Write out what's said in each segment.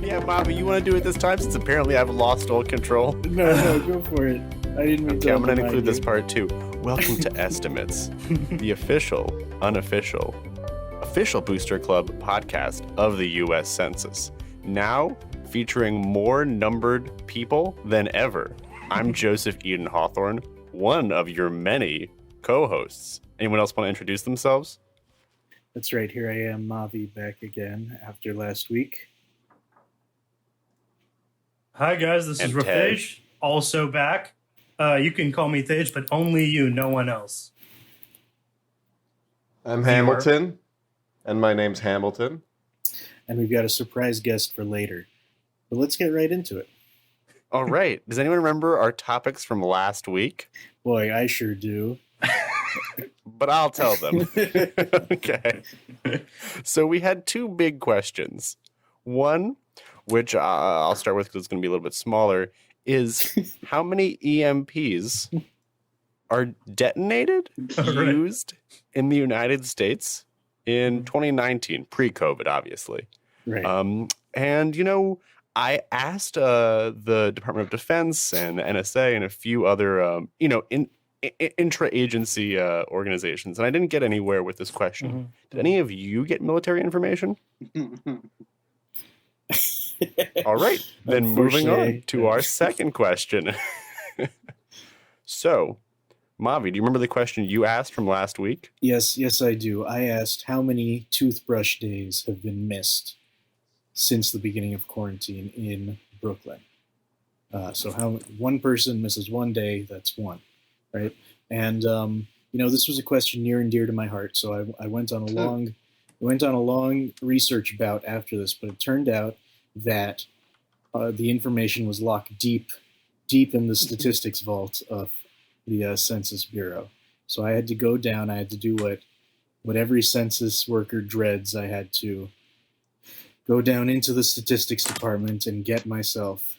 Yeah, Mavi, you want to do it this time since apparently I've lost all control? No, go for it. I didn't mean Okay, to I'm going to include you. this part too. Welcome to Estimates, the official, unofficial, official Booster Club podcast of the U.S. Census. Now featuring more numbered people than ever. I'm Joseph Eden Hawthorne, one of your many co-hosts. Anyone else want to introduce themselves? That's right. Here I am, Mavi, back again after last week. Hi guys, this is And Tej. Rafej, also back. You can call me Tej, but only you, no one else. I'm Hamilton, and my name's Hamilton. And we've got a surprise guest for later. But let's get right into it. All right. Does anyone remember our topics from last week? Boy, I sure do. But I'll tell them. Okay. So we had two big questions. One, which I'll start with because it's going to be a little bit smaller, is how many EMPs are detonated, used in the United States in 2019, pre-COVID, obviously. Right. And, you know, I asked the Department of Defense and the NSA and a few other, intra-agency organizations, and I didn't get anywhere with this question. Mm-hmm. Did any of you get military information? All right, then moving on to our second question. So, Mavi, do you remember the question you asked from last week? Yes, I do. I asked how many toothbrush days have been missed since the beginning of quarantine in Brooklyn. So how one person misses one day, that's one, right? And this was a question near and dear to my heart. So I went on a long research bout after this, but it turned out that the information was locked deep in the statistics vault of the Census Bureau. So I had to go down. I had to do what every census worker dreads. I had to go down into the statistics department and get myself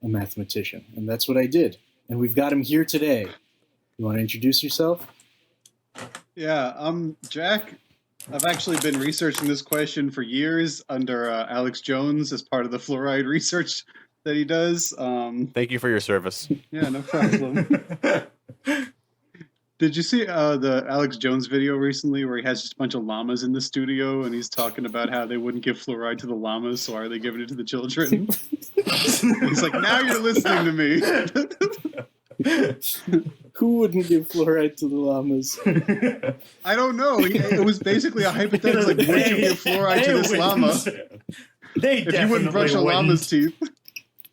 a mathematician. And that's what I did. And we've got him here today. You want to introduce yourself? Yeah, I'm Jack. I've actually been researching this question for years under Alex Jones as part of the fluoride research that he does. Thank you for your service. Yeah, no problem. Did you see the Alex Jones video recently where he has just a bunch of llamas in the studio and he's talking about how they wouldn't give fluoride to the llamas, so are they giving it to the children? He's like, now you're listening to me. Who wouldn't give fluoride to the llamas? I don't know. It was basically a hypothetical. Like, would you give fluoride to this llama? If you wouldn't brush a llama's teeth.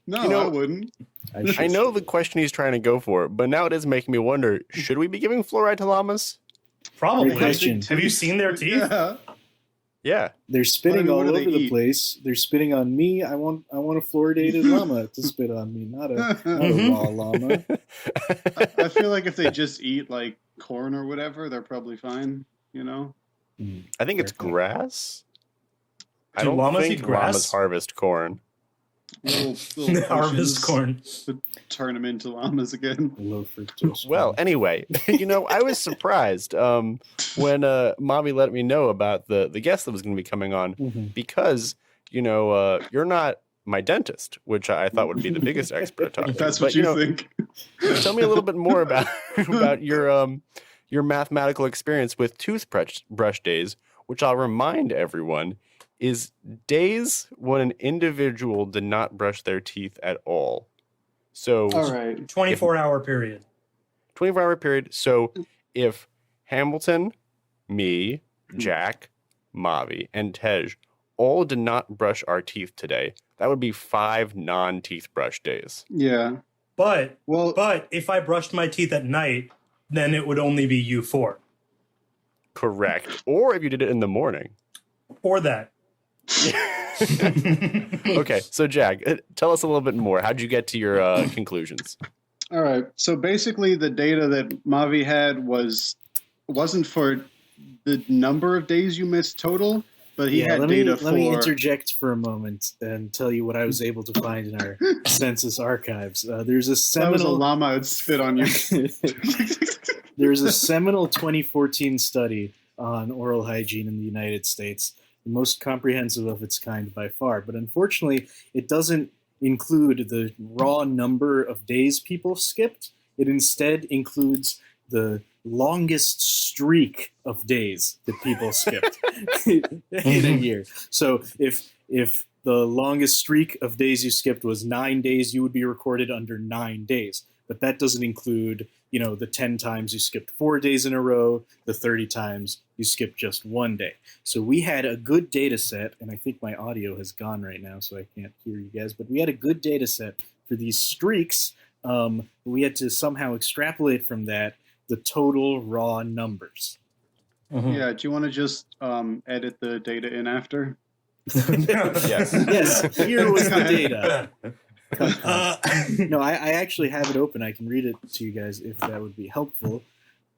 No, I wouldn't. I know the question he's trying to go for, but now it is making me wonder, should we be giving fluoride to llamas? Probably. Great question. Have you seen their teeth? Yeah. They're spitting all over the eat? place. They're spitting on me. I want a fluoridated llama to spit on me, not a raw llama. I feel like if they just eat like corn or whatever, they're probably fine. You know. I think it's grass. I Do don't llamas think eat grass? llamas harvest corn. Little Harvest corn. to turn them into llamas again. Low fructose. Well, anyway, I was surprised when Mavi let me know about the guest that was going to be coming on because, you're not my dentist, which I thought would be the biggest expert to talk to. That's what you think. Tell me a little bit more about your mathematical experience with toothbrush days, which I'll remind everyone is days when an individual did not brush their teeth at all. So, All right. 24-hour period. 24-hour period. So if Hamilton, me, Jack, Mavi, and Tej all did not brush our teeth today, that would be 5 non-teeth brush days. Yeah. But Well, if I brushed my teeth at night, then it would only be you 4. Correct. Or if you did it in the morning. Or that. Okay, so Jack, tell us a little bit more. How'd you get to your conclusions? all right. So basically, the data that Mavi had wasn't for the number of days you missed total, but he had data for... Let me interject for a moment and tell you what I was able to find in our census archives. There's a That was a seminal... llama. I'd spit on you. There's a seminal 2014 study on oral hygiene in the United States, the most comprehensive of its kind by far. But unfortunately, it doesn't include the raw number of days people skipped. It instead includes the longest streak of days that people skipped in a year. So if the longest streak of days you skipped was 9 days, you would be recorded under 9 days. But that doesn't include, the 10 times you skipped 4 days in a row, the 30 times you skipped just 1 day. So we had a good data set, and I think my audio has gone right now, so I can't hear you guys, but we had a good data set for these streaks. We had to somehow extrapolate from that the total raw numbers. Mm-hmm. Yeah, do you want to just edit the data in after? Yes. Yes, here was the data. No, I actually have it open. I can read it to you guys if that would be helpful.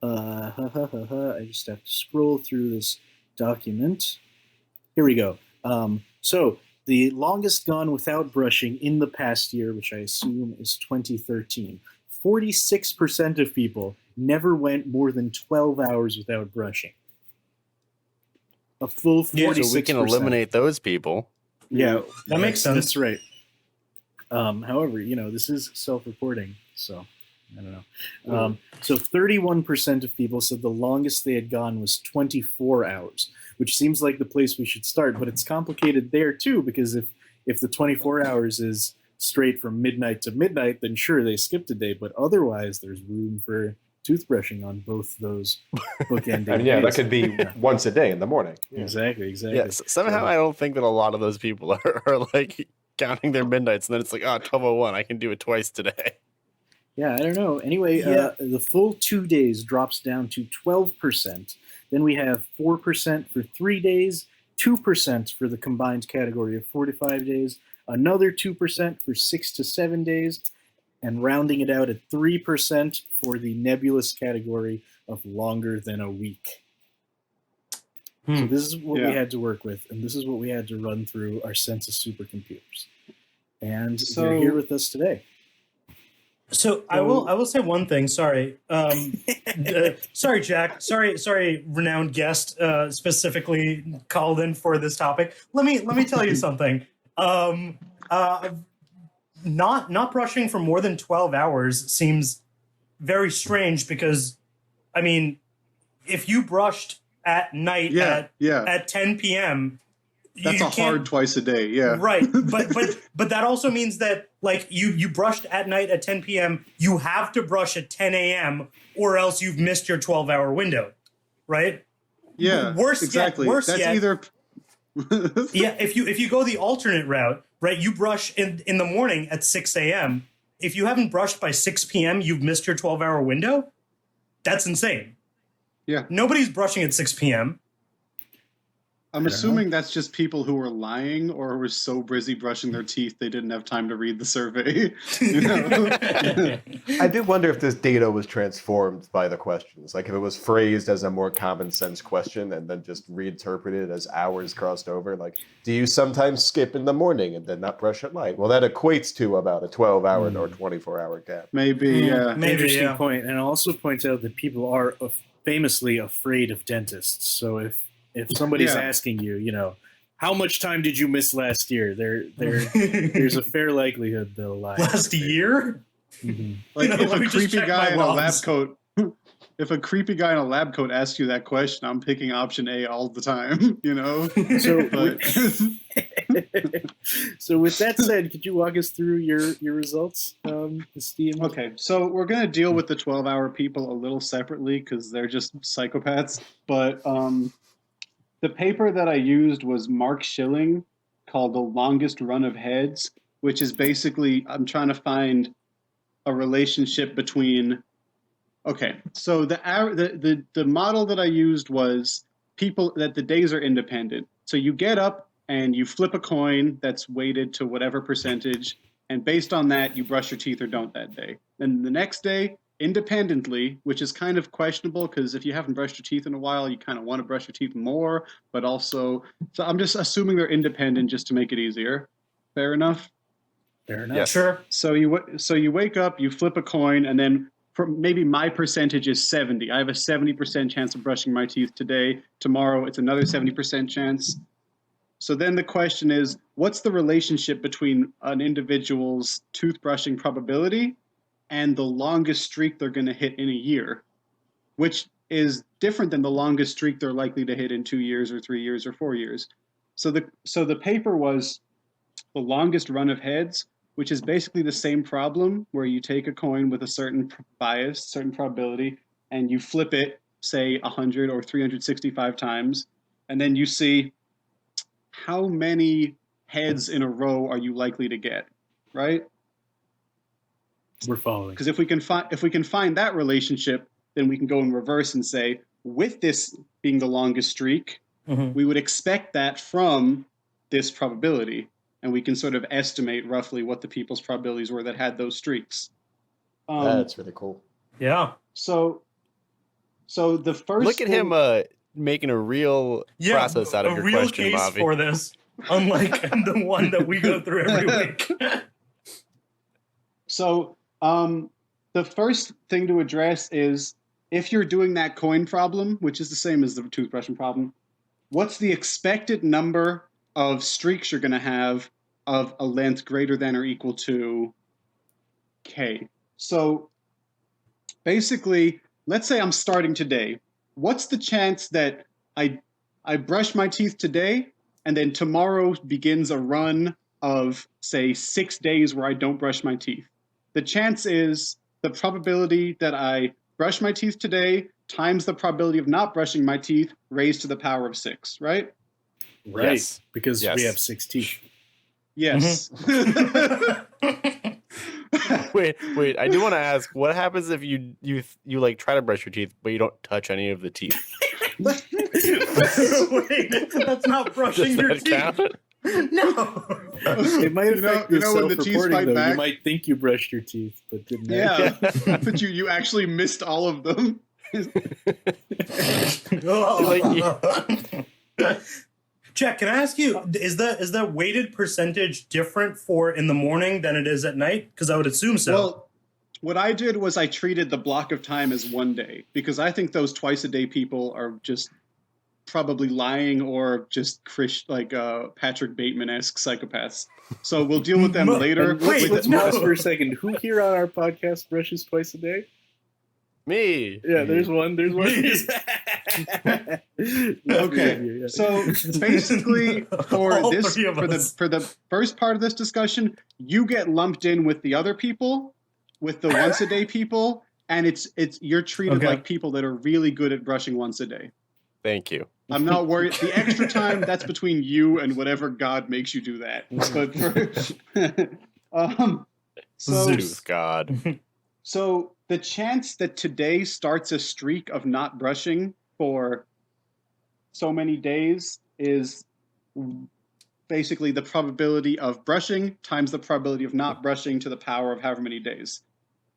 I just have to scroll through this document. Here we go. So the longest gone without brushing in the past year, which I assume is 2013, 46% of people never went more than 12 hours without brushing. A full 46%. So we can eliminate those people. Yeah, that makes sense. That's right. However, this is self-reporting, so I don't know. So 31% of people said the longest they had gone was 24 hours, which seems like the place we should start, but it's complicated there too, because if the 24 hours is straight from midnight to midnight, then sure, they skipped a day, but otherwise there's room for toothbrushing on both those bookending And yeah, that days. could be once a day in the morning. Yeah. Exactly. Yes. Somehow I don't think that a lot of those people are like counting their midnights, and then it's like, 12:01, I can do it twice today. Yeah, I don't know. Anyway, the full 2 days drops down to 12%. Then we have 4% for 3 days, 2% for the combined category of 4 to 5 days, another 2% for 6 to 7 days, and rounding it out at 3% for the nebulous category of longer than a week. So this is what we had to work with, and this is what we had to run through our census supercomputers. And you're here with us today. So I will say one thing. Sorry, sorry, Jack. Sorry, renowned guest, specifically called in for this topic. Let me tell you something. Not brushing for more than 12 hours seems very strange because, I mean, if you brushed at night at 10 p.m. That's hard twice a day, yeah. Right, but that also means that like you brushed at night at 10 p.m. You have to brush at 10 a.m. or else you've missed your 12-hour window, right? Yeah, exactly. Worse That's yet, either. Yeah, if you go the alternate route, right? You brush in the morning at 6 a.m. If you haven't brushed by 6 p.m., you've missed your 12-hour window. That's insane. Yeah. Nobody's brushing at 6 p.m. I'm assuming that's just people who were lying or were so busy brushing their teeth they didn't have time to read the survey. I do wonder if this data was transformed by the questions. Like if it was phrased as a more common sense question and then just reinterpreted as hours crossed over. Like, do you sometimes skip in the morning and then not brush at night? Well, that equates to about a 12-hour or 24-hour gap. Maybe, yeah. Interesting point. And it also points out that people are famously afraid of dentists. So if somebody's asking you, how much time did you miss last year? There's a fair likelihood they'll lie. Last year? Mm-hmm. Like if a creepy guy in a lab coat, if a creepy guy in a lab coat asks you that question, I'm picking option A all the time. So with that said, could you walk us through your results, Steve? Okay, so we're going to deal with the 12-hour people a little separately because they're just psychopaths. But the paper that I used was Mark Schilling called The Longest Run of Heads, which is basically, I'm trying to find a relationship between, okay, so the model that I used was people that the days are independent. So you get up and you flip a coin that's weighted to whatever percentage, and based on that, you brush your teeth or don't that day. Then the next day, independently, which is kind of questionable because if you haven't brushed your teeth in a while, you kind of want to brush your teeth more, but also, so I'm just assuming they're independent just to make it easier. Fair enough? Fair enough. Yes. Sure. So you wake up, you flip a coin, and then for maybe my percentage is 70. I have a 70% chance of brushing my teeth today. Tomorrow, it's another 70% chance. So then the question is, what's the relationship between an individual's toothbrushing probability and the longest streak they're going to hit in a year, which is different than the longest streak they're likely to hit in 2 years or 3 years or 4 years. So the paper was the longest run of heads, which is basically the same problem where you take a coin with a certain bias, certain probability, and you flip it, say 100 or 365 times, and then you see how many heads in a row are you likely to get, right? We're following. Because if we can find that relationship, then we can go in reverse and say, with this being the longest streak, we would expect that from this probability, and we can sort of estimate roughly what the people's probabilities were that had those streaks. That's really cool. Yeah. So the first Look at him making a real process out of your real question, case Mavi. for this, unlike the one that we go through every week. So the first thing to address is, if you're doing that coin problem, which is the same as the toothbrushing problem, what's the expected number of streaks you're going to have of a length greater than or equal to K? So basically, let's say I'm starting today. What's the chance that I brush my teeth today and then tomorrow begins a run of, say, 6 days where I don't brush my teeth? The chance is the probability that I brush my teeth today times the probability of not brushing my teeth raised to the power of 6, right? Right. Yes. Because Yes. we have 6 teeth. Yes. Wait. I do want to ask, what happens if you like try to brush your teeth, but you don't touch any of the teeth? Wait, that's not brushing Does your that teeth. count? No. It might affect you the know when the teeth self-reporting, fight though. back? You might think you brushed your teeth, but didn't. Yeah. But you actually missed all of them. Jack, can I ask you, is the weighted percentage different for in the morning than it is at night? Because I would assume so. Well, what I did was I treated the block of time as 1 day, because I think those twice-a-day people are just probably lying or just Patrick Bateman-esque psychopaths. So we'll deal with them later. Wait, Let's no. pause for a second. Who here on our podcast brushes twice a day? Me. Yeah, there's one. There's one. Okay, so basically for All this three of us. for the first part of this discussion, you get lumped in with the other people, with the once a day people, and it's you're treated like people that are really good at brushing once a day. Thank you. I'm not worried. The extra time, that's between you and whatever God makes you do that. But Zeus God. So the chance that today starts a streak of not brushing for so many days is basically the probability of brushing times the probability of not brushing to the power of however many days.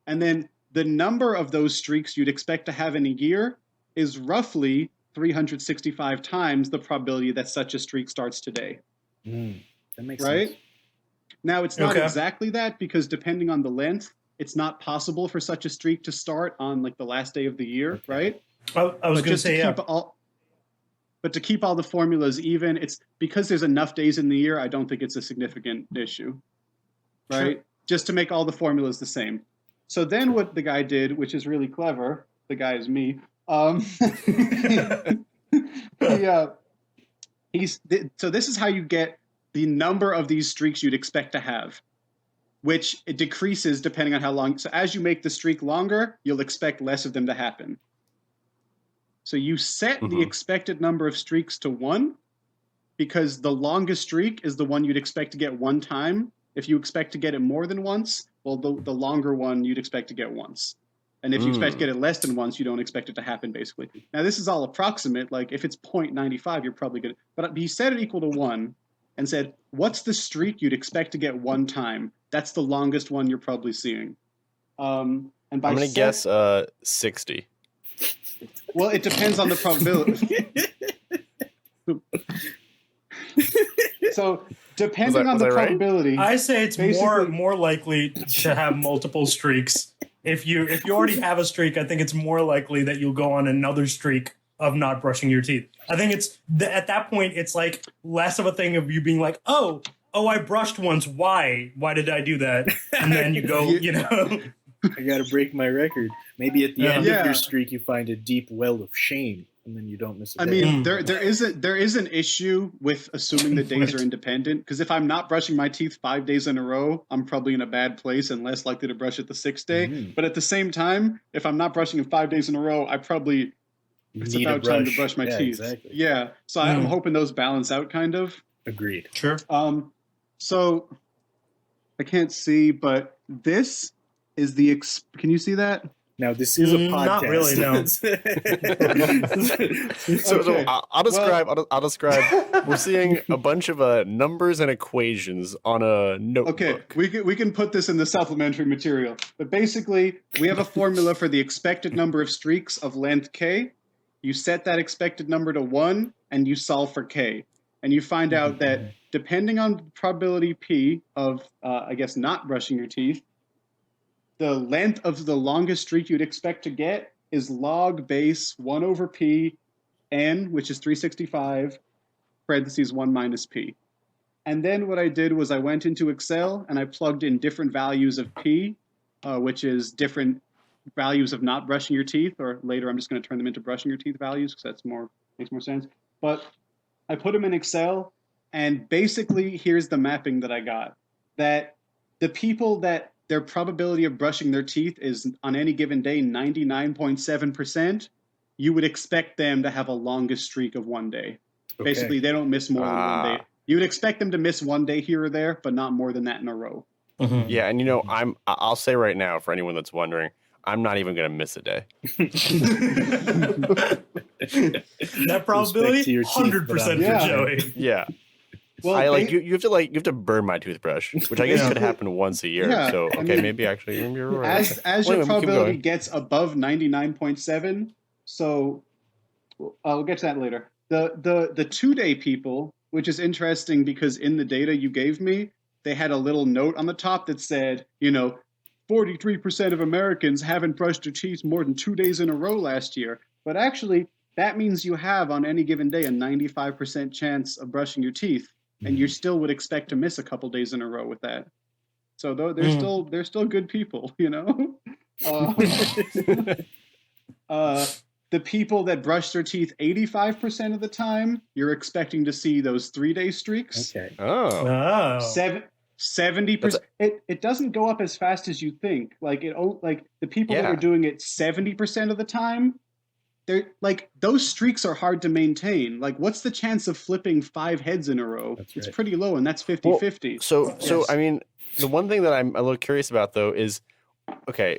And then the number of those streaks you'd expect to have in a year is roughly 365 times the probability that such a streak starts today. That makes right? sense. Now, it's not exactly that, because depending on the length, it's not possible for such a streak to start on like the last day of the year, right? I was going to say, But to keep all the formulas even, it's because there's enough days in the year, I don't think it's a significant issue, right? Sure. Just to make all the formulas the same. So then what the guy did, which is really clever, the guy is me, so this is how you get the number of these streaks you'd expect to have, which it decreases depending on how long. So as you make the streak longer, you'll expect less of them to happen. So you set the expected number of streaks to 1, because the longest streak is the one you'd expect to get one time. If you expect to get it more than once, well, the longer one you'd expect to get once. And if you expect to get it less than once, you don't expect it to happen, basically. Now, this is all approximate. Like, if it's 0.95, you're probably going to... But he set it equal to 1 and said, what's the streak you'd expect to get one time? That's the longest one you're probably seeing. And by I'm going to guess 60. Well, it depends on the probability. So, depending on the probability... I say it's more likely to have multiple streaks. if you already have a streak, I think it's more likely that you'll go on another streak of not brushing your teeth. I think it's at that point, it's like less of a thing of you being like, oh, I brushed once. Why did I do that? And then you go, I got to break my record. Maybe at the end of your streak, you find a deep well of shame, and then you don't miss a day. I mean, there is an issue with assuming the days are independent, because if I'm not brushing my teeth 5 days in a row, I'm probably in a bad place and less likely to brush it the 6th day. But at the same time, if I'm not brushing it 5 days in a row, it's about time to brush my teeth. Exactly. Yeah, so I'm hoping those balance out, kind of. Agreed. Sure. So I can't see, but this is can you see that? Now, this is a podcast. Not really, no. So I'll describe. We're seeing a bunch of numbers and equations on a notebook. Okay, we can put this in the supplementary material. But basically, we have a formula for the expected number of streaks of length k. You set that expected number to 1, and you solve for k. And you find out that depending on probability p of, not brushing your teeth, the length of the longest streak you'd expect to get is log base 1 over p n, which is 365, parentheses 1 minus p. And then what I did was I went into Excel and I plugged in different values of p, which is different values of not brushing your teeth, or later I'm just going to turn them into brushing your teeth values because makes more sense. But I put them in Excel, and basically here's the mapping that I got. That the people that their probability of brushing their teeth is on any given day 99.7%, you would expect them to have a longest streak of 1 day. Okay. Basically, they don't miss more than 1 day. You would expect them to miss 1 day here or there, but not more than that in a row. Mm-hmm. Yeah, and I'll say right now, for anyone that's wondering, I'm not even going to miss a day. That probability, 100% for Joey. Yeah. Well, you have to burn my toothbrush, which I guess could happen once a year. Yeah, so maybe you're right. As your probability gets above 99.7, so I'll get to that later. The 2 day people, which is interesting because in the data you gave me, they had a little note on the top that said, 43% of Americans haven't brushed their teeth more than 2 days in a row last year. But actually, that means you have on any given day a 95% chance of brushing your teeth. And you still would expect to miss a couple days in a row with that. So they're still good people, The people that brush their teeth 85% of the time, you're expecting to see those 3 day streaks. Okay. Oh. 70%. It doesn't go up as fast as you think. Like the people that are doing it 70% of the time, they're like, those streaks are hard to maintain. Like, what's the chance of flipping 5 heads in a row? It's pretty low, and that's 50-50. So I mean, the one thing that I'm a little curious about though is, okay,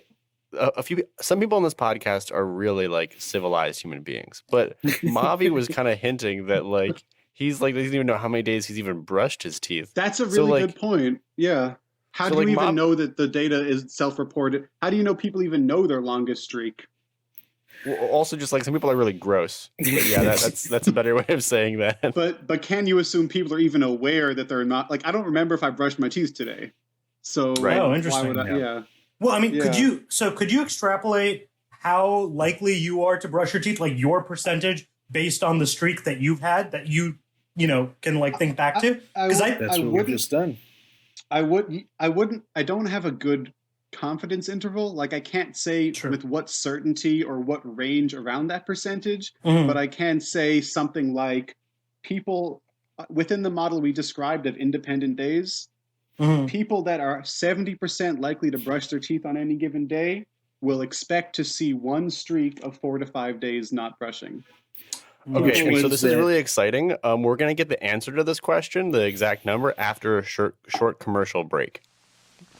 some people on this podcast are really like civilized human beings, but Mavi was kind of hinting that like he's like doesn't even know how many days he's even brushed his teeth. That's a really good point. Yeah. How do you even know that the data is self-reported? How do you know people even know their longest streak? Well, also, just like some people are really gross. But yeah, that's a better way of saying that. But can you assume people are even aware that they're not? Like, I don't remember if I brushed my teeth today. So Oh, interesting. Why would I, yeah. Well, I mean, could you extrapolate how likely you are to brush your teeth, like your percentage based on the streak that you've had that you can like think back to? Because that's what we've just done. I don't have a good confidence interval. Like, I can't say with what certainty or what range around that percentage, but I can say something like people within the model we described of independent days, people that are 70% likely to brush their teeth on any given day will expect to see one streak of 4 to 5 days not brushing. Okay, so this is really exciting. We're going to get the answer to this question, the exact number, after a short commercial break.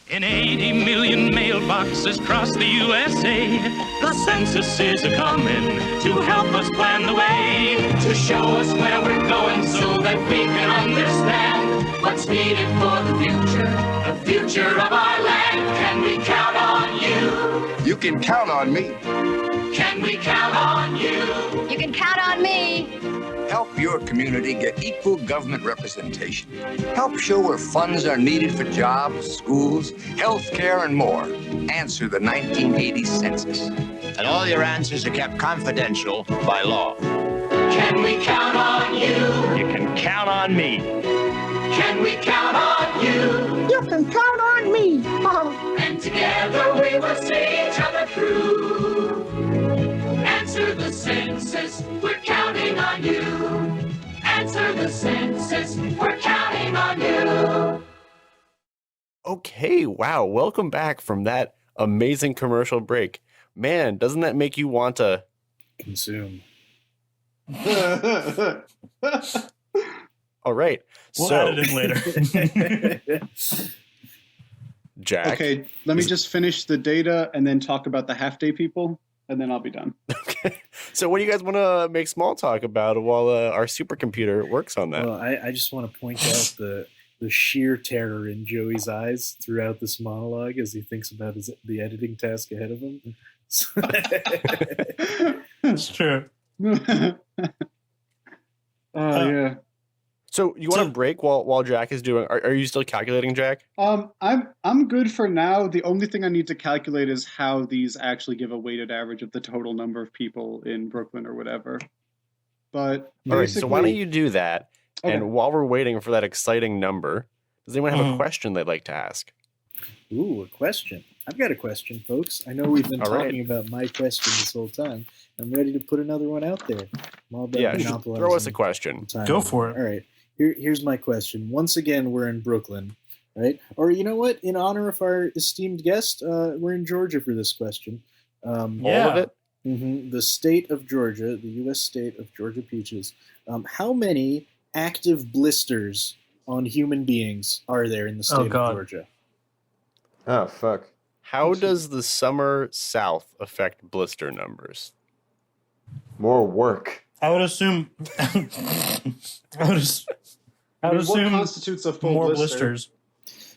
In 80 million mailboxes across the USA, the census is a-comin' to help us plan the way, to show us where we're going so that we can understand what's needed for the future of our land. Can we count on you? You can count on me. Can we count on you? You can count on me. Help your community get equal government representation. Help show where funds are needed for jobs, schools, health care, and more. Answer the 1980 census. And all your answers are kept confidential by law. Can we count on you? You can count on me. Can we count on you? You can count on me. And together we will see each other through. Answer the census, we're counting on you. Answer the census, we're counting on you. Okay, wow. Welcome back from that amazing commercial break. Man, doesn't that make you want to Consume. All right. We'll so, add it in later. Jack. Okay, let me just finish the data and then talk about the half-day people, and then I'll be done. Okay. So what do you guys want to make small talk about while our supercomputer works on that? Well, I just want to point out the sheer terror in Joey's eyes throughout this monologue as he thinks about the editing task ahead of him. It's true. Yeah. So you want to break while Jack is doing? Are you still calculating, Jack? I'm good for now. The only thing I need to calculate is how these actually give a weighted average of the total number of people in Brooklyn or whatever. But all right. So why don't you do that? Okay. And while we're waiting for that exciting number, does anyone have a question they'd like to ask? Ooh, a question. I've got a question, folks. I know we've been talking about my question this whole time. I'm ready to put another one out there. I'm all about monopolizing throw us a question. time. Go for it. All right. Here's my question. Once again, we're in Brooklyn, right? Or you know what? In honor of our esteemed guest, we're in Georgia for this question. All of it? Mm-hmm. The state of Georgia, the U.S. state of Georgia Peaches. How many active blisters on human beings are there in the state of Georgia? Oh, fuck. How does the summer south affect blister numbers? More work. I would assume. What constitutes a full more blister? blisters.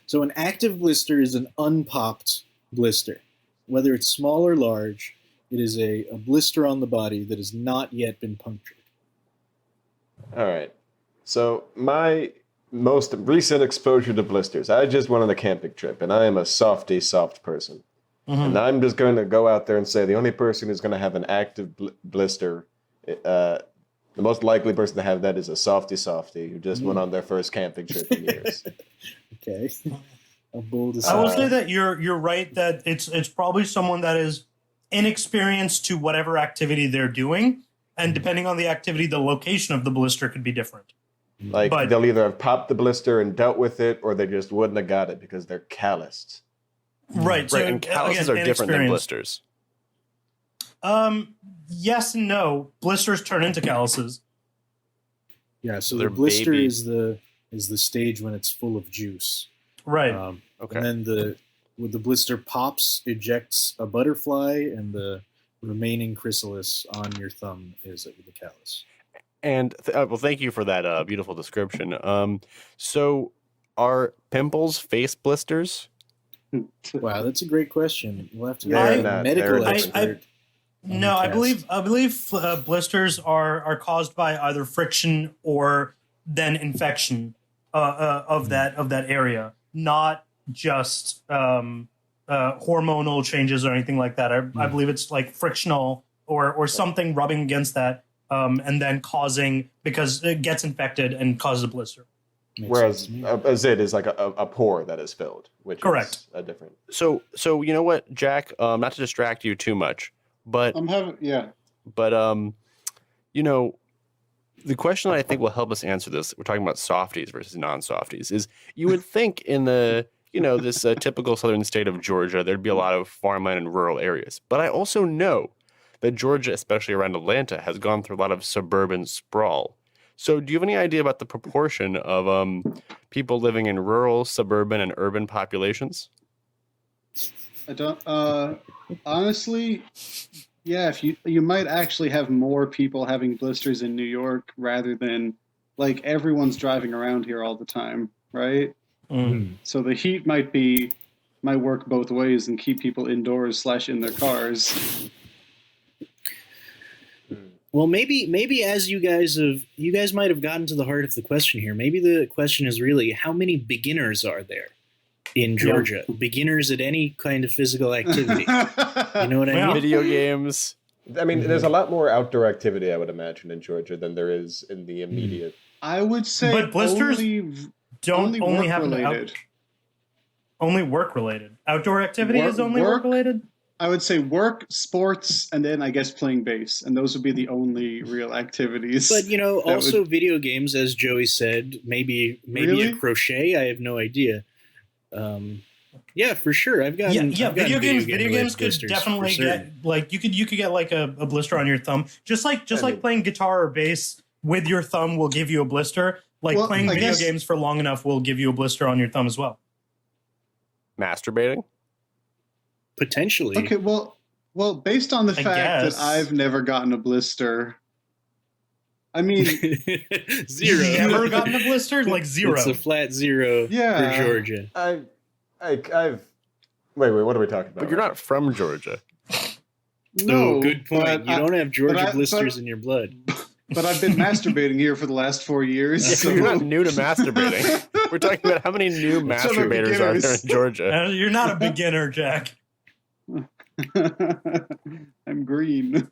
So an active blister is an unpopped blister. Whether it's small or large, it is a blister on the body that has not yet been punctured. All right. So my most recent exposure to blisters, I just went on a camping trip, and I am a soft person. Mm-hmm. And I'm just going to go out there and say the only person who's going to have an active blister, the most likely person to have that is a softy who just went on their first camping trip in years. Okay. A bold I will say that you're right that it's probably someone that is inexperienced to whatever activity they're doing, and depending on the activity, the location of the blister could be different. Like they'll either have popped the blister and dealt with it, or they just wouldn't have got it because they're calloused. Right. So and calluses are different than blisters. Yes and no. Blisters turn into calluses. Yeah, so the blister is the stage when it's full of juice. Right. Okay. And then when the blister pops, ejects a butterfly, and the remaining chrysalis on your thumb is the callus. And well, thank you for that beautiful description. So are pimples face blisters? Wow, that's a great question. We'll have to get a medical expert. No, I believe blisters are caused by either friction or then infection of that area, not just hormonal changes or anything like that. I believe it's like frictional or something rubbing against that, and then causing, because it gets infected and causes a blister. Whereas a zit is like a pore that is filled, which correct. Is a different. So you know what, Jack? Not to distract you too much, but you know, the question that I think will help us answer this, we're talking about softies versus non-softies, is you would think in the this typical southern state of Georgia, there'd be a lot of farmland and rural areas. But I also know that Georgia, especially around Atlanta, has gone through a lot of suburban sprawl. So do you have any idea about the proportion of people living in rural, suburban, and urban populations? I don't. Honestly, yeah. If you might actually have more people having blisters in New York rather than like everyone's driving around here all the time, right? Mm. So the heat might work both ways and keep people indoors / in their cars. Well, maybe as you guys might have gotten to the heart of the question here. Maybe the question is really how many beginners are there in Georgia? Yeah. Beginners at any kind of physical activity. You know what I mean? Video games. I mean, there's a lot more outdoor activity, I would imagine, in Georgia than there is in the immediate. I would say, but blisters don't only happen related. Only work related. Outdoor activity is only work related. I would say work, sports, and then I guess playing bass, and those would be the only real activities. But also video games, as Joey said, maybe really? A crochet. I have no idea. Yeah, for sure. I've got video games could definitely get like you could get like a blister on your thumb, just like playing guitar or bass with your thumb will give you a blister. Like playing video games for long enough will give you a blister on your thumb as well. Masturbating. Potentially. Okay, well, based on the fact that I've never gotten a blister, I mean, zero. You've never gotten a blister? Like zero. It's a flat zero for Georgia. I've wait, what are we talking about? But you're not from Georgia. No, good point. You don't have Georgia blisters in your blood. But I've been masturbating here for the last 4 years. Yeah, so you're not new to masturbating. We're talking about how many new masturbators are there in Georgia. You're not a beginner, Jack. I'm green.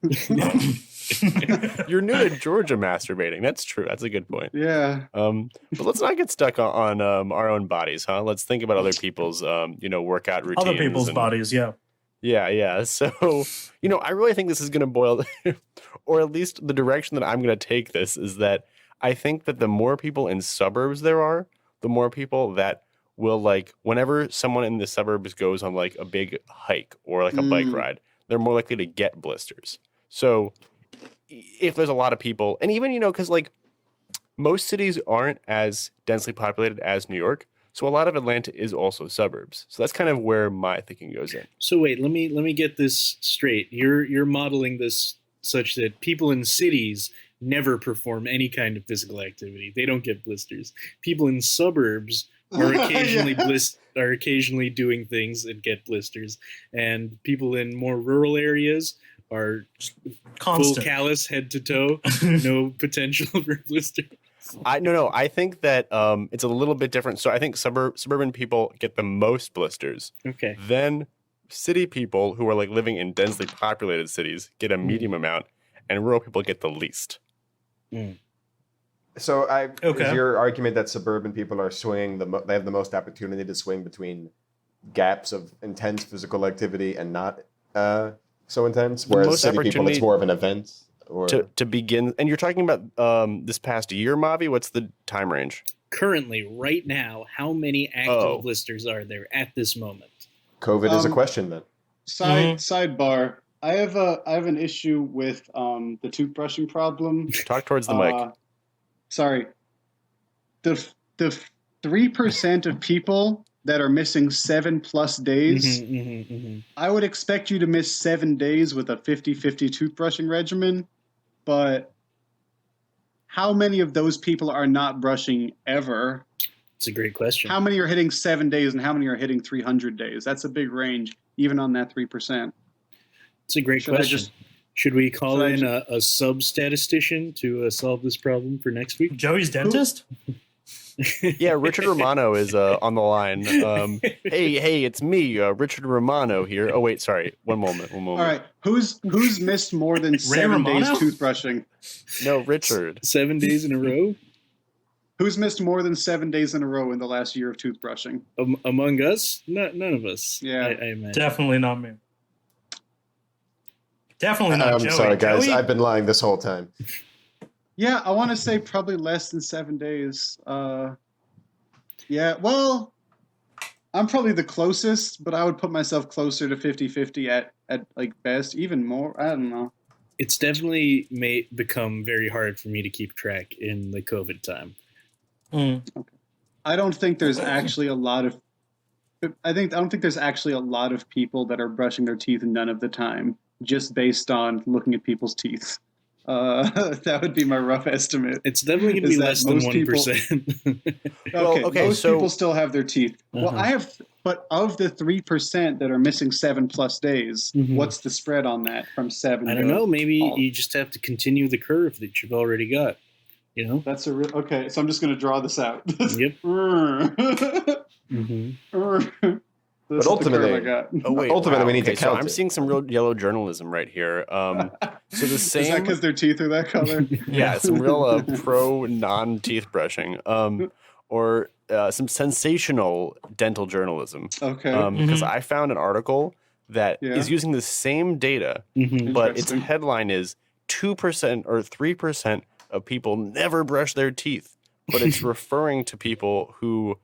You're new to Georgia masturbating. That's true. That's a good point. Yeah. But let's not get stuck on our own bodies, huh? Let's think about other people's workout routines. Other people's bodies, yeah. Yeah. So, I really think this is going to boil, or at least the direction that I'm going to take this is that I think that the more people in suburbs there are, the more people that will, like, whenever someone in the suburbs goes on like a big hike or like a bike ride, they're more likely to get blisters. So if there's a lot of people, and even, because like most cities aren't as densely populated as New York. So a lot of Atlanta is also suburbs. So that's kind of where my thinking goes in. So wait, let me get this straight. You're modeling this such that people in cities never perform any kind of physical activity. They don't get blisters. People in suburbs are occasionally are occasionally doing things and get blisters, and people in more rural areas are full callus head to toe, no potential for blisters. I think that it's a little bit different. So I think suburban people get the most blisters. Okay. Then city people who are like living in densely populated cities get a medium amount, and rural people get the least. So is your argument that suburban people are swinging they have the most opportunity to swing between gaps of intense physical activity and not so intense, whereas city people it's more of an event? Or... To begin, and you're talking about this past year, Mavi? What's the time range? Currently, right now, how many active blisters are there at this moment? COVID is a question then. Sidebar. I have an issue with the toothbrushing problem. Talk towards the mic. Sorry. The 3% of people that are missing 7+ days, I would expect you to miss 7 days with a 50-50 toothbrushing regimen, but how many of those people are not brushing ever? It's a great question. How many are hitting 7 days and how many are hitting 300 days? That's a big range, even on that 3%. It's a great question. Should we call in a sub-statistician to solve this problem for next week? Joey's dentist? Yeah, Richard Romano is on the line. Hey, it's me, Richard Romano here. Oh, wait, sorry. One moment. All right. Who's missed more than 7 days toothbrushing? No, Richard. 7 days in a row? Who's missed more than 7 days in a row in the last year of toothbrushing? Among us? None of us. Yeah. I imagine. Definitely not me. Definitely not Joey. I'm sorry, guys. Joey? I've been lying this whole time. Yeah, I want to say probably less than 7 days. Yeah, well, I'm probably the closest, but I would put myself closer to 50-50 at like best, even more. I don't know. It's definitely may become very hard for me to keep track in the COVID time. Okay. I don't think there's actually a lot of. I don't think there's actually a lot of people that are brushing their teeth none of the time, just based on looking at people's teeth. That would be my rough estimate. It's definitely going to be less than 1%. Okay, most people still have their teeth. Well, But of the 3% that are missing 7+ days, Mhm. what's the spread on that from 7? I don't know. Maybe you just have to continue the curve that you've already got. You know? That's okay. So I'm just going to draw this out. Yep. Mm-hmm. But ultimately, ultimately, we need to count. I'm seeing some real yellow journalism right here. So the same. Is that because their teeth are that color? Yeah, some real pro non-teeth brushing. Or some sensational dental journalism. Okay. Because I found an article that is using the same data, but its headline is 2% or 3% of people never brush their teeth. But it's referring to people who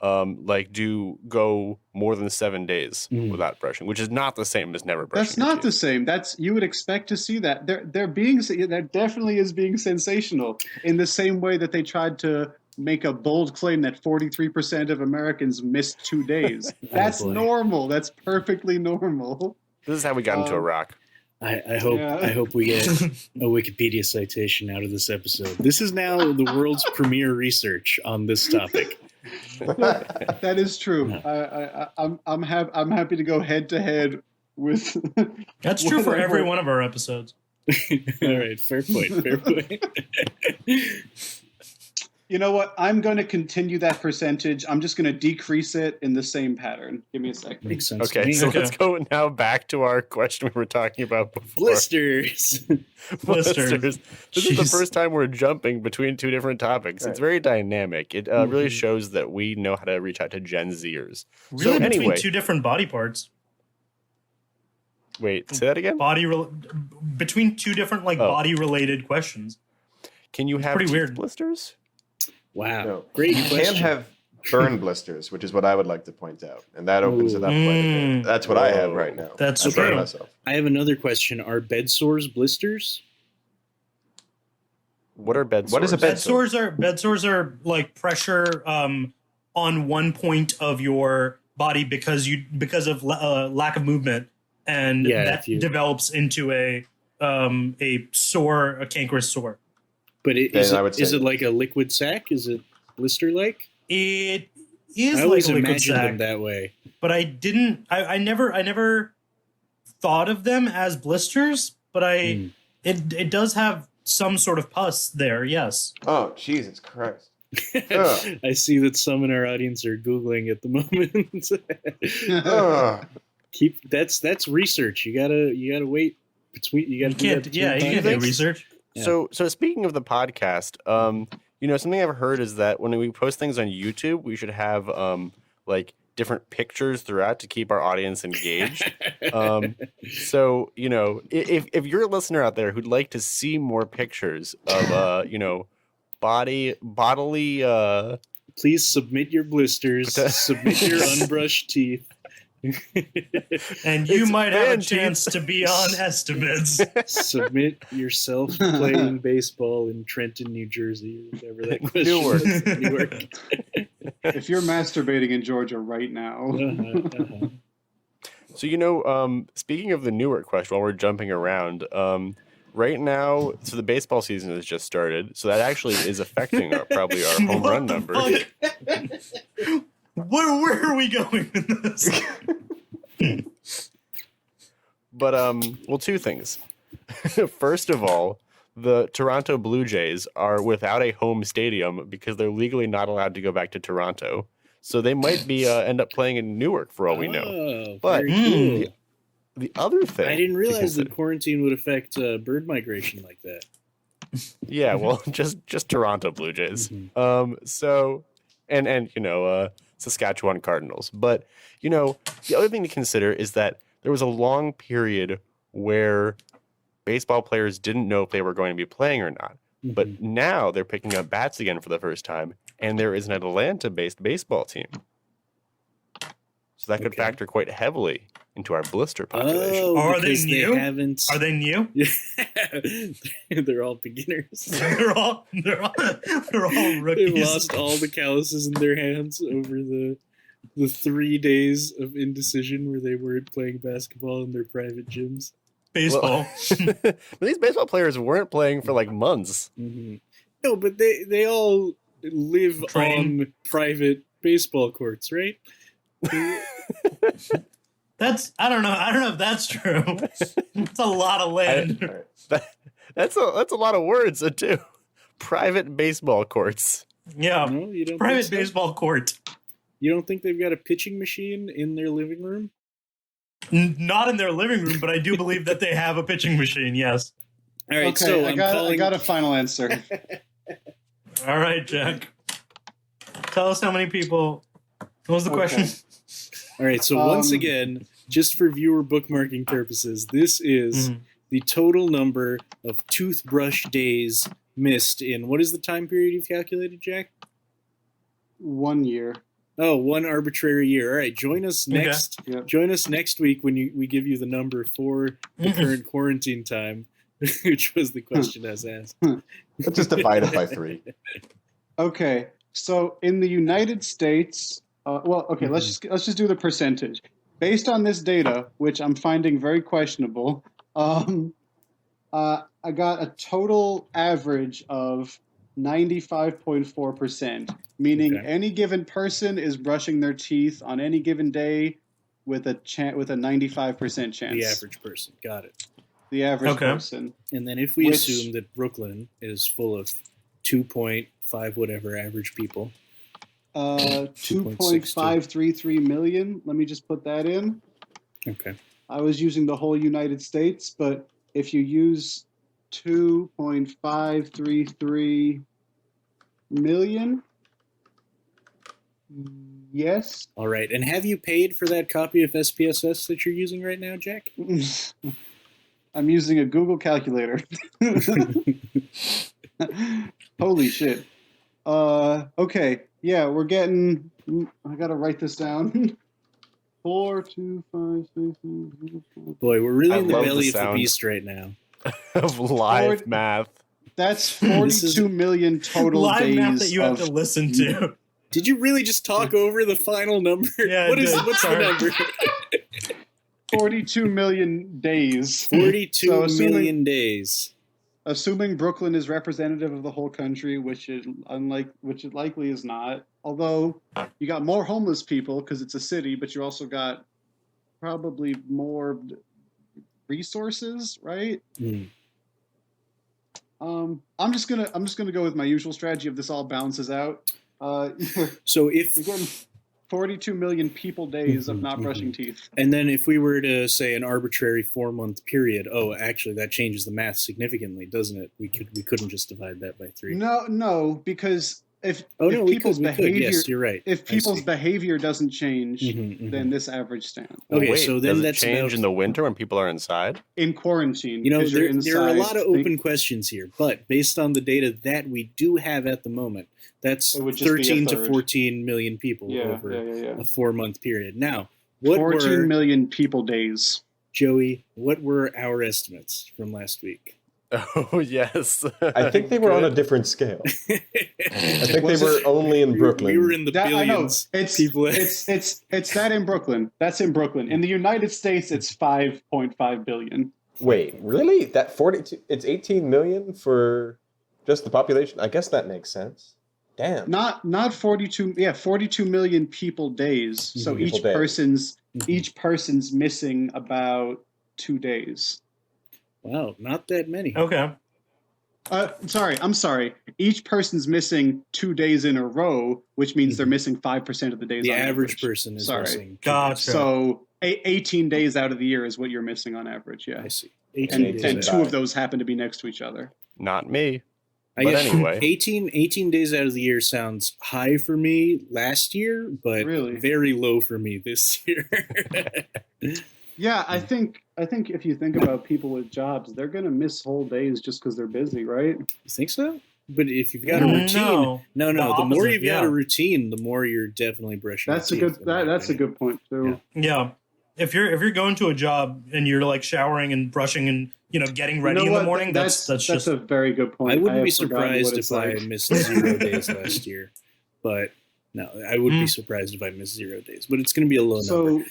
do go more than 7 days without brushing, which is not the same as never brushing. That's not the same. You would expect to see that. That definitely is being sensational in the same way that they tried to make a bold claim that 43% of Americans missed 2 days. That's normal. That's perfectly normal. This is how we got into Iraq. I hope we get a Wikipedia citation out of this episode. This is now the world's premier research on this topic. That is true. I'm happy to go head to head with. That's true for every one of our episodes. All right, fair point. Fair point. You know what? I'm going to continue that percentage. I'm just going to decrease it in the same pattern. Give me a second. Makes sense. Okay, so let's go now back to our question we were talking about before. Blisters. Blisters. This is the first time we're jumping between two different topics. It's very dynamic. It really shows that we know how to reach out to Gen Zers. Really, so between two different body parts. Wait, say that again? Between two different body-related questions. Can you have pretty weird blisters? Wow. No. Great You question. can have burn blisters, which is what I would like to point out. And that opens it up quite a bit. That's what I have right now. That's okay. Myself. I have another question. Are bed sores blisters? What are bed sores? What is a bed sore? Bed sores are like pressure on one point of your body because of lack of movement, and that develops into a sore, a cankerous sore. But is it like a liquid sac? Is it blister-like? It is I always like a liquid imagined sac them that way. But I didn't. I never thought of them as blisters. But it does have some sort of pus there. Yes. Oh, Jesus Christ! I see that some in our audience are Googling at the moment. That's research. You gotta wait between. You can't do research. Yeah. So speaking of the podcast, something I've heard is that when we post things on YouTube, we should have different pictures throughout to keep our audience engaged. So if you're a listener out there who'd like to see more pictures of bodily, please submit your blisters, submit your unbrushed teeth. And you might have a chance to be on estimates. Submit yourself playing baseball in Trenton, New Jersey, or whatever that question Newark. If you're masturbating in Georgia right now. So speaking of the Newark question, while we're jumping around, right now, so the baseball season has just started, so that actually is affecting probably our home run number. Where are we going with this? But two things. First of all, the Toronto Blue Jays are without a home stadium because they're legally not allowed to go back to Toronto. So they might be end up playing in Newark for all we know. But cool. the other thing, I didn't realize that quarantine would affect bird migration like that. Yeah, well, just Toronto Blue Jays. So Saskatchewan Cardinals. But, the other thing to consider is that there was a long period where baseball players didn't know if they were going to be playing or not. But now they're picking up bats again for the first time, and there is an Atlanta-based baseball team. So that could factor quite heavly into our blister population. Oh, are they new? Are they new? They're all beginners. they're all rookies. They've lost all the calluses in their hands over the 3 days of indecision where they weren't playing basketball in their private gyms. Baseball. Well, these baseball players weren't playing for months. No, but they all live on private baseball courts, right? I don't know if that's true. It's a lot of land. That's a lot of words too. Private baseball courts. Yeah. No, you don't Private think so? baseball court. You don't think they've got a pitching machine in their living room? Not in their living room, but I do believe that they have a pitching machine. Yes. All right, Okay, so I got a final answer. All right, Jack. Tell us how many people. What was the question? All right, so once again, just for viewer bookmarking purposes, this is the total number of toothbrush days missed in, what is the time period you've calculated, Jack? 1 year. Oh, one arbitrary year. All right, join us next. Okay. Yep. Join us next week when we give you the number for the current quarantine time, which was the question as asked. Let's just divide it by 3. Okay, so in the United States, let's just do the percentage based on this data, which I'm finding very questionable. I got a total average of 95.4%, meaning any given person is brushing their teeth on any given day with a 95% chance. The average person, got it. The average person. And then if we assume that Brooklyn is full of 2.5 whatever average people. 2.533 million. Let me just put that in. Okay. I was using the whole United States, but if you use 2.533 million, yes. All right. And have you paid for that copy of SPSS that you're using right now, Jack? I'm using a Google calculator. Holy shit. Okay. Yeah, we're getting. I gotta write this down. 4, 2, 5, 6, 7, 8. Boy, we're really in the love belly the of the sound. beast right now. Of live math. That's 42 million total Live days math that you have to of- listen to. Did you really just talk over the final number? Yeah, I did. What's Sorry. the number? 42 million days. 42 So million days. Assuming Brooklyn is representative of the whole country, which it likely is not. Although you got more homeless people because it's a city, but you also got probably more resources, right? I'm just gonna go with my usual strategy of this all balances out. So if You're getting 42 million people days of not brushing teeth. and then if we were to say an arbitrary 4-month period, actually that changes the math significantly, doesn't it? We couldn't just divide that by 3. No, because if we people's could. behavior, Yes, you're right. if I people's see. behavior doesn't change, Mhm. then this average stands Okay, Wait, so then does it that's change about- in the winter when people are inside? in quarantine. You know, 'cause you're there are a lot of inside. open questions here, but based on the data that we do have at the moment, that's It would just be a 13 to third. 14 million people Yeah, over yeah. a 4-month period. Now, what 14 were, million people days. Joey, what were our estimates from last week? Oh yes. I think they were on a different scale. I think they were only in Brooklyn. We were in the I know. billions. It's people. it's that in Brooklyn. That's in Brooklyn. In the United States, it's 5.5 billion. Wait, really? That 42? It's 18 million for just the population? I guess that makes sense. Damn. Not 42. Yeah, 42 million people days. So People each days. person's missing about 2 days. Wow, not that many. Okay. I'm sorry. Each person's missing 2 days in a row, which means they're missing 5% of the days. The on average average. person is Sorry. missing. Gotcha. So 18 days out of the year is what you're missing on average. Yeah, I see. 18 and days. then out. 2 of those happen to be next to each other. Not me. I But guess anyway. 18 days out of the year sounds high for me last year, but Really? very low for me this year. Yeah, I think if you think about people with jobs, they're gonna miss whole days just because they're busy, right? You think so? But if you've got a routine, No. no. The The more opposite, you've got yeah. a routine, the more you're definitely brushing. That's a your good teeth, in my that's a opinion. good point too. Yeah. If you're going to a job and you're like showering and brushing and getting ready You know in the what? morning, that's just a very good point. I wouldn't be have forgotten surprised what if it's I like. missed 0 days last year, but no, I would be surprised if I missed 0 days. But it's going to be a low number. So,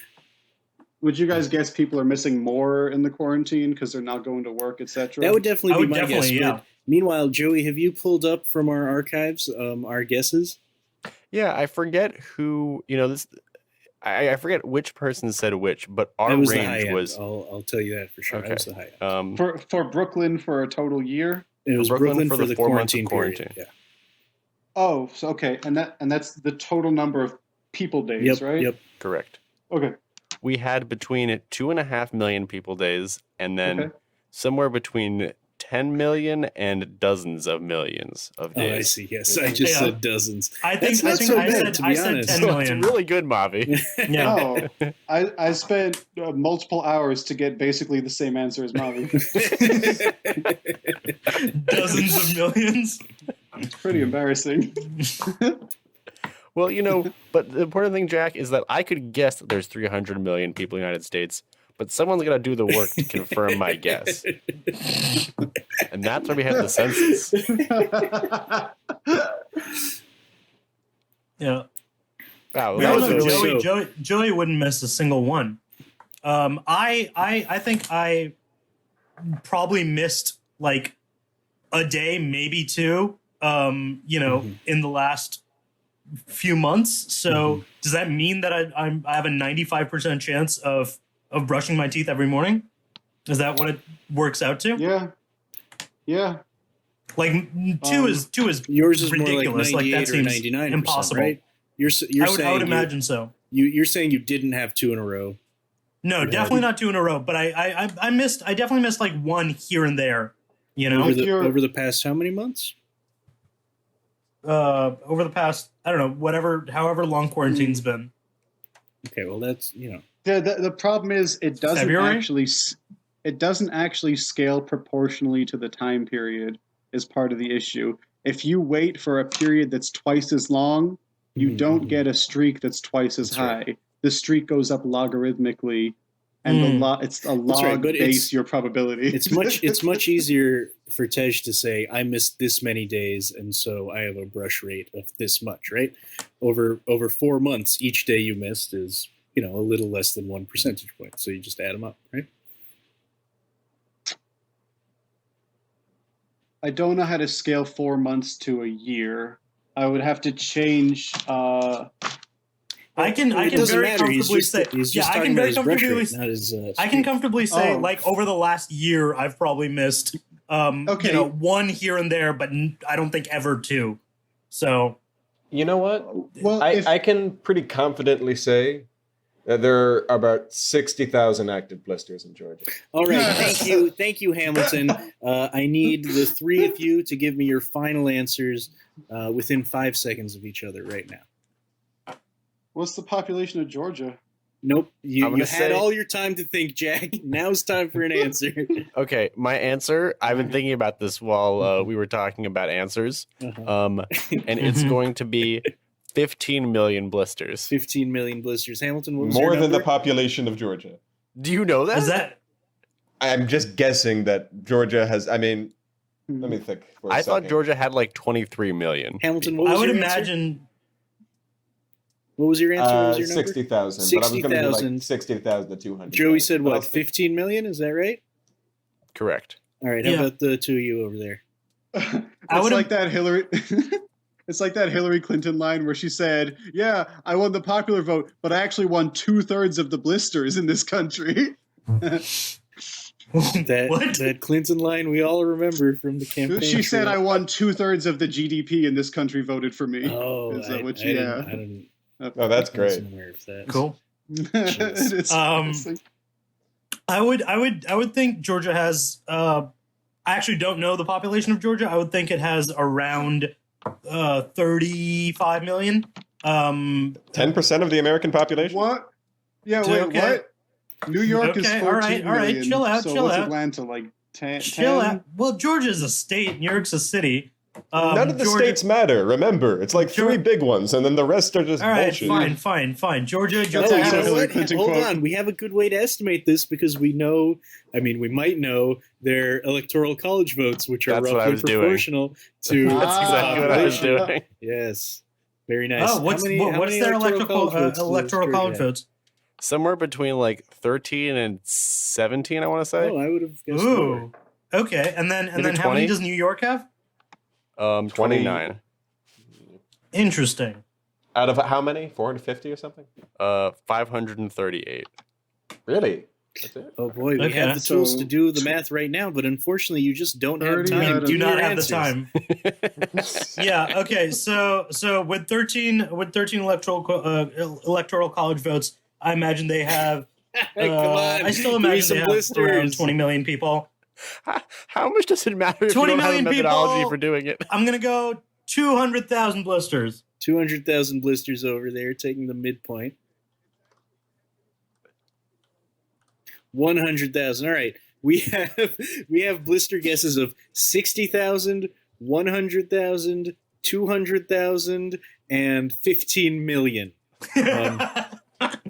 would you guys guess people are missing more in the quarantine because they're not going to work, etc.? That would definitely I be would my definitely, guess. yeah. But meanwhile, Joey, have you pulled up from our archives our guesses? Yeah, I forget who, this I forget which person said which, but our That was the high range end. was I'll tell you that for sure. Okay. That was the high end. For Brooklyn for a total year. It was Brooklyn Brooklyn for for the the 4 months of quarantine period. quarantine. Yeah. Oh, so okay, and that's the total number of people days, right? Yep. correct. Okay. We had between 2.5 million people days, and then Okay. somewhere between 10 million and dozens of millions of Oh, I days. see. Yes, I just Yeah. said dozens. I think That's not so bad, said to be I said honest. 10 So million. it's really good, Mavi. Yeah. Oh, I spent multiple hours to get basically the same answer as Mavi. Dozens of millions. It's pretty embarrassing. Well, but the important thing, Jack, is that I could guess that there's 300 million people in the United States, but someone's got to do the work to confirm my guess. And that's why we have the census. Yeah. Wow, I that don't was know, really... Joey wouldn't miss a single one. I think I probably missed like a day, maybe two, in the last few months. So does that mean that I have a 95% chance of brushing my teeth every morning? Is that what it works out to? Yeah. Like two is Yours is ridiculous. more like 98 that or seems 99%, impossible. right? You're I would saying imagine so. You're saying you didn't have two in a row. No, definitely not two in a row. But I definitely missed like one here and there. Over the past how many months? Over the past, I don't know, however long quarantine's been. Okay, well that's The problem is it doesn't February? actually scale proportionally to the time period is part of the issue. If you wait for a period that's twice as long, you don't get a streak that's twice as high. Right. The streak goes up logarithmically, and it's a log base your probability. It's much easier for Tej to say I missed this many days, and so I have a brush rate of this much, right? Over 4 months, each day you missed is a little less than 1 percentage point. So you just add them up, right? I don't know how to scale 4 months to a year. I would have to change. I can doesn't very matter. comfortably say. I can very comfortably. I can comfortably say, like over the last year, I've probably missed, one here and there, but I don't think ever two. So, You know what? Well, I can pretty confidently say that there are about 60,000 active blisters in Georgia. All right, thank you, Hamilton. I need the three of you to give me your final answers within 5 seconds of each other right now. What's the population of Georgia? Nope, you had say- all your time to think, Jack. Now's time for an answer. Okay, my answer, I've been thinking about this while we were talking about answers, and it's going to be 15 million blisters. 15 million blisters. Hamilton, what was More your than the number? population of Georgia. Do you know that? is that I'm just guessing that Georgia has, let me think for a I thought second. Georgia had like 23 million. Hamilton, what was I would your answer? imagine. What was your answer? What was your number? 60,000, but I was going to do 60,000. like 60,000 to 200. Joey said what? 15 million? Is that right? Correct. All right. How Yeah. about the two of you over there? It's like that Hillary. It's like that Hillary Clinton line where she said, "Yeah, I won the popular vote, but I actually won 2/3 of the blisters in this country." That Clinton line we all remember from the campaign. She said, trail. "I won 2/3 of the GDP in this country voted for me." Oh, Is that I what she- didn't. I didn't. Oh, that's I great. wasn't aware of that. Cool. It's- I would think Georgia has. I actually don't know the population of Georgia. I would think it has around 35 million. 10% of the American population? What? Yeah, wait, Okay. what? New York is Okay, 14 all right, million, chill out, so chill what's out. Atlanta, like 10? Chill out. Well, Georgia's a state. New York's a city. None of the Georgia- states matter. Remember, it's like three big ones, and then the rest are just All right, bullshit. fine. Georgia That's Oh, like you has a know Hillary what? Clinton Hold quote. on. We have a good way to estimate this because we know. I mean, we might know their electoral college votes, which are That's what I roughly was doing. proportional to. That's exactly what I was population. doing. Yes, very nice. Oh, what's How what's many their electoral college votes does electoral Georgia college have? votes? Somewhere between like 13 and 17, I want to say. Oh, I would have guessed more. Ooh, okay. And then Maybe how many 20? does New York have? 29. Interesting. Out of how many? 450 or something? 538. Really? That's it? Oh boy, we Okay. have the tools So- to do the math right now, but unfortunately, you just don't have 30 time. out We of- do Give me not your have the answers. time. Yeah. Okay. So with 13 electoral college votes, I imagine they have. Come on, I still give me imagine some they have around blisters. 20 million people. How much does it matter if you 20 don't have a million methodology people. for doing it? I'm gonna go 200,000 blisters. 200,000 blisters over there, taking the midpoint. 100,000. All right, we have blister guesses of 60,000, 100,000, 200,000, and 15 million.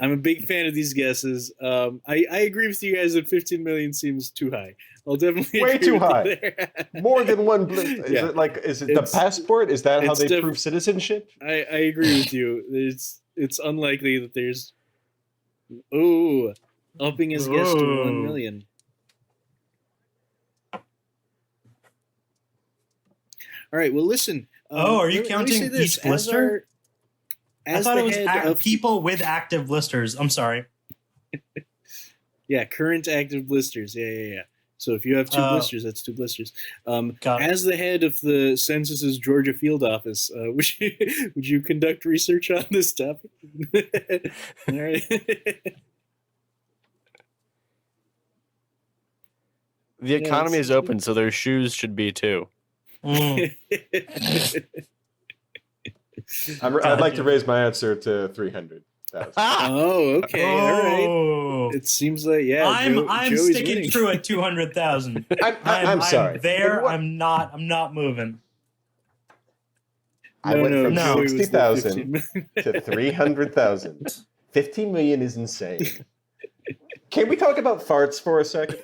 I'm a big fan of these guesses. I agree with you guys that 15 million seems too high. I'll definitely Way agree too with you high. there. More than one blister. Is Yeah. is it the It's- passport? Is that how it's they def- prove citizenship? I agree with you. It's unlikely that there's. Ooh, upping his guess to Ooh. 1 million. All right. Well, listen. Oh, are you let me counting say this. each blister? I As thought the it was head of people with active blisters. I'm sorry. Yeah, current active blisters. Yeah. So if you have two blisters, that's two blisters. Got it. As the head of the census's Georgia field office, would you conduct research on this topic? All right. The economy is open, so their shoes should be too. Mm. I'd like to raise my answer to 300,000. Oh, okay. All right. Oh. It seems like I'm Joey's sticking winning. true at 200,000. I'm sorry. I'm there. What- I'm not moving. I went from no. Joey was the 60,000 15. to 300,000. 15 million is insane. Can we talk about farts for a second?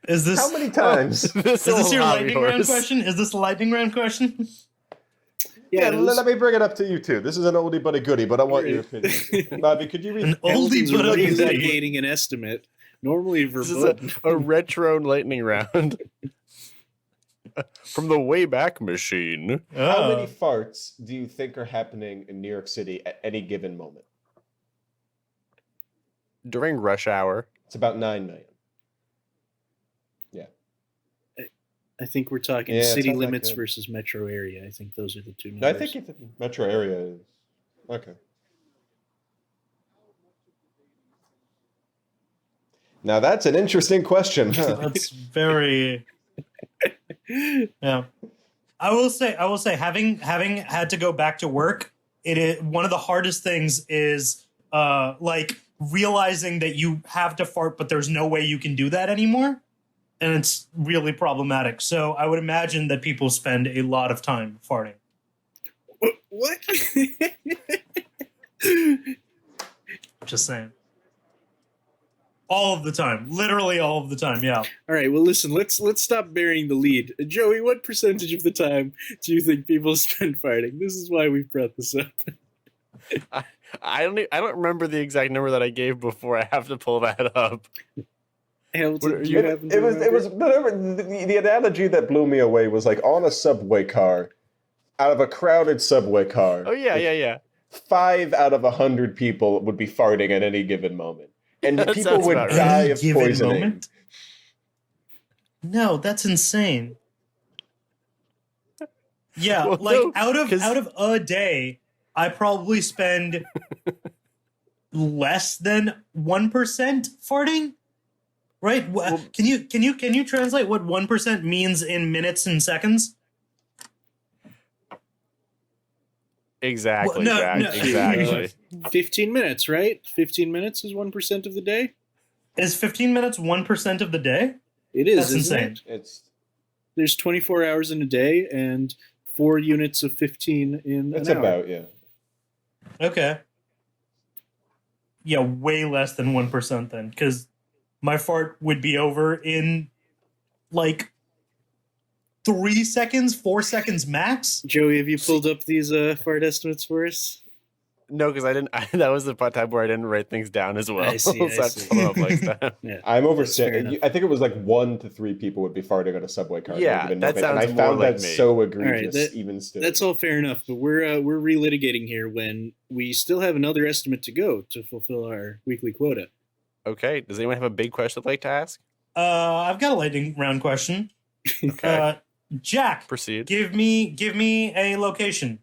Is this How many times? is this your little lightning round hobby horse. question? Is this a lightning round question? Yeah, Yeah, let me bring it up to you too. This is an oldie but a goodie, but I want your opinion. Mavi, could you read? An oldie Hamilton's but a already goodie. indicating an estimate. Normally This is verboten. a retro lightning round from the Wayback Machine. How many farts do you think are happening in New York City at any given moment? During rush hour. It's about 9 million. I think we're talking Yeah, it's city not that limits good. versus metro area. I think those are the two I numbers. think the metro area is okay. Now that's an interesting question. Huh? That's very yeah. I will say having had to go back to work, it is one of the hardest things is like realizing that you have to fart but there's no way you can do that anymore. And it's really problematic. So I would imagine that people spend a lot of time farting. What? Just saying. All of the time. Literally all of the time, yeah. All right. Well, listen. Let's stop burying the lead. Joey, what percentage of the time do you think people spend farting? This is why we brought this up. I don't remember the exact number that I gave before. I have to pull that up. Hamilton, do you happen to It was whatever. The analogy that blew me away was like on a subway car, out of a crowded subway car. Oh yeah. 5 out of 100 people would be farting at any given moment, and That people sounds would about right. die Any of given poisoning. moment? No, that's insane. Yeah, Well, like no, out 'cause- of a day, I probably spend less than 1% farting. Right? Can you translate what 1% means in minutes and seconds? Exactly, Well, no, Jack. no. Exactly. 15 minutes, right? 15 minutes is 1% of the day. Is 15 minutes 1% of the day? It is. That's isn't insane. it? It's There's 24 hours in a day and 4 units of 15 in it's an hour. about yeah. Okay. Yeah, way less than 1% then, because my fart would be over in like 3 seconds, 4 seconds max. Joey, have you pulled up these fart estimates for us? No, because I didn't. That was the time where I didn't write things down as well. I see, I So I have to see. follow up next time. Yeah. I'm fair overstating. enough. I think it was like 1 to 3 people would be farting on a subway car. Yeah, and that I sounds more found like that me. so egregious, that- even still. That's all fair enough, but we're relitigating here when we still have another estimate to go to fulfill our weekly quota. Okay. Does anyone have a big question they'd like to ask? I've got a lightning round question. Okay. Jack, Proceed. give me a location.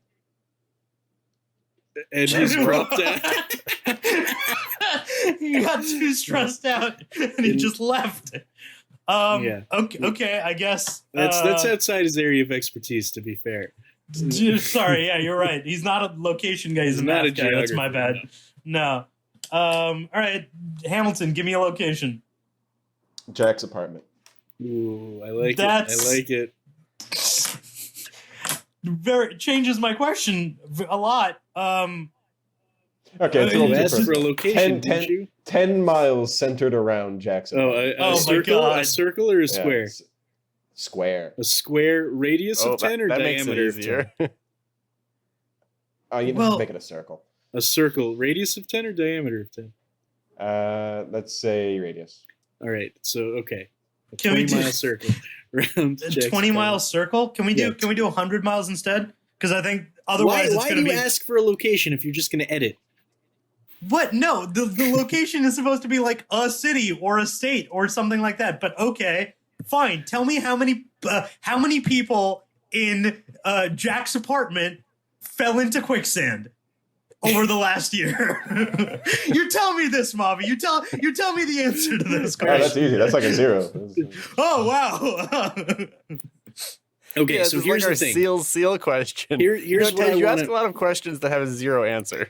And just dropped out. He got too stressed out and he just left. Yeah. Okay, I guess That's outside his area of expertise, to be fair. sorry, yeah, you're right. He's not a location guy. He's a not math a guy. That's my bad. geographer, No. All right, Hamilton, give me a location. Jack's apartment. Ooh, I like That's- it. I like it. Very changes my question a lot. Okay, it's a You little asked too for a personal. location, didn't you? 10 miles centered around Jack's Oh, apartment. Oh a my circle? God. A circle or a Yeah, square? it's square. A square radius of 10 or that makes it diameter of 10? easier. Oh, you Well- just make it a circle. A circle, radius of 10 or diameter of 10? Let's say radius. All right, so okay. A Can we 20-mile do- circle around A Jack's 20-mile apartment. circle? Can we Yeah. do 100 miles instead? Because I think Why, otherwise it's why going do to you be ask for a location if you're just going to edit? What? No, the location is supposed to be like a city or a state or something like that. But okay, fine. Tell me how many people in Jack's apartment fell into quicksand over the last year. You tell me this, Mavi. You tell me the answer to this Oh, that's question. easy. That's like a 0. Oh wow. Okay, Yeah, so this is here's like our the thing. seal question. Here's what Ted, I you wanna- ask a lot of questions that have a 0 answer.